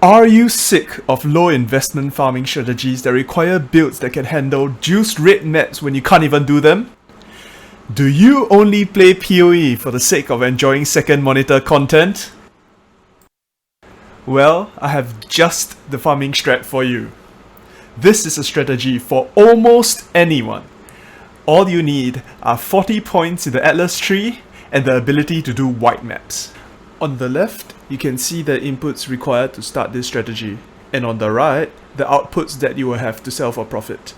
Are you sick of low investment farming strategies that require builds that can handle juiced red maps when you can't even do them? Do you only play PoE for the sake of enjoying second monitor content? Well, I have just the farming strat for you. This is a strategy for almost anyone. All you need are 40 points in the Atlas tree and the ability to do white maps. On the left, you can see the inputs required to start this strategy, and on the right, the outputs that you will have to sell for profit.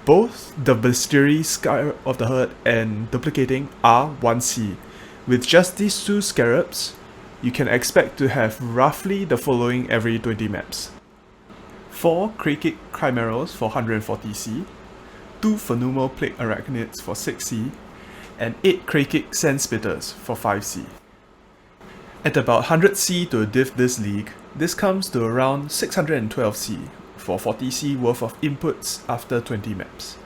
Both the Bestiary Scarab of the Herd and Duplicating are 1C. With just these two scarabs, you can expect to have roughly the following every 20 maps. 4 Krakic Chimeras for 140C, 2 Phenomenal Plague Arachnids for 6C, and 8 Krakic Sandspitters for 5C. At about 100C to div this league, this comes to around 612C for 40C worth of inputs after 20 maps.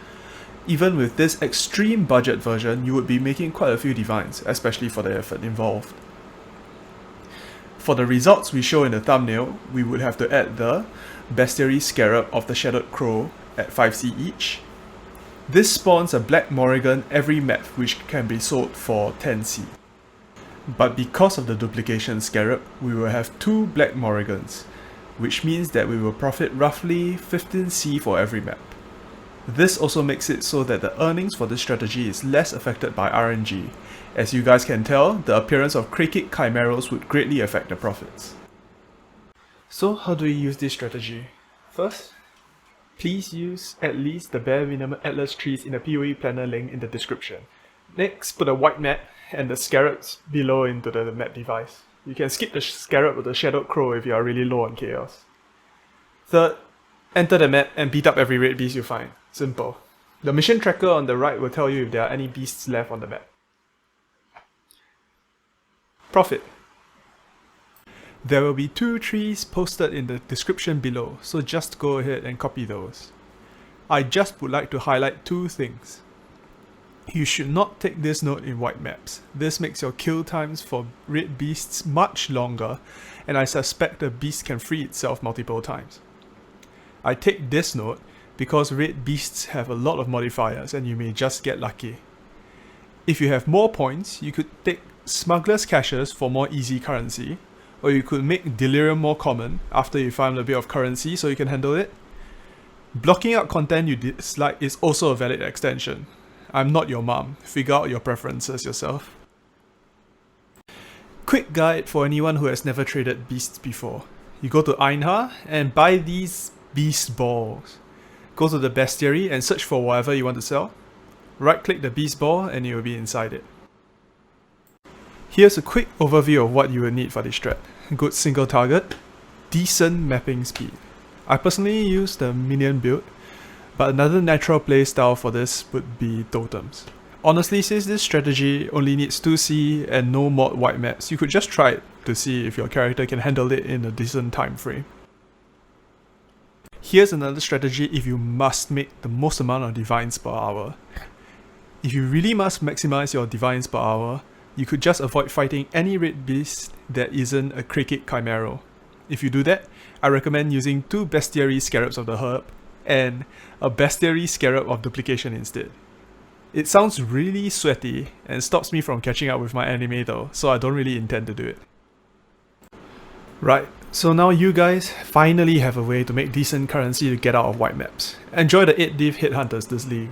Even with this extreme budget version, you would be making quite a few divines, especially for the effort involved. For the results we show in the thumbnail, we would have to add the Bestiary Scarab of the Shadowed Crow at 5C each. This spawns a Black Morrigan every map, which can be sold for 10C. But because of the duplication scarab, we will have 2 Black Morrigans, which means that we will profit roughly 15C for every map. This also makes it so that the earnings for this strategy is less affected by RNG. As you guys can tell, the appearance of Krakic Chimeras would greatly affect the profits. So how do we use this strategy? First, please use at least the bare minimum Atlas trees in the PoE planner link in the description. Next, put a white map and the scarabs below into the map device. You can skip the scarab or the Shadowed Crow if you are really low on chaos. Third, enter the map and beat up every red beast you find. Simple. The mission tracker on the right will tell you if there are any beasts left on the map. Profit. There will be 2 trees posted in the description below, so just go ahead and copy those. I just would like to highlight 2 things. You should not take this note in white maps. This makes your kill times for red beasts much longer, and I suspect the beast can free itself multiple times. I take this note because red beasts have a lot of modifiers and you may just get lucky. If you have more points, you could take Smuggler's Caches for more easy currency, or you could make Delirium more common after you farm a bit of currency so you can handle it. Blocking out content you dislike is also a valid extension. I'm not your mom, figure out your preferences yourself. Quick guide for anyone who has never traded beasts before. You go to Einhar and buy these beast balls. Go to the bestiary and search for whatever you want to sell. Right click the beast ball and it will be inside it. Here's a quick overview of what you will need for this strat. Good single target, decent mapping speed. I personally use the minion build, but another natural playstyle for this would be totems. Honestly, since this strategy only needs 2C and no mod white maps, you could just try it to see if your character can handle it in a decent time frame. Here's another strategy if you must make the most amount of divines per hour. If you really must maximize your divines per hour, you could just avoid fighting any red beast that isn't a Krakic Chimera. If you do that, I recommend using 2 Bestiary Scarabs of the Herb and a Bestiary Scarab of Duplication instead. It sounds really sweaty and stops me from catching up with my anime though, so I don't really intend to do it. Right, so now you guys finally have a way to make decent currency to get out of white maps. Enjoy the 8 div headhunters this league.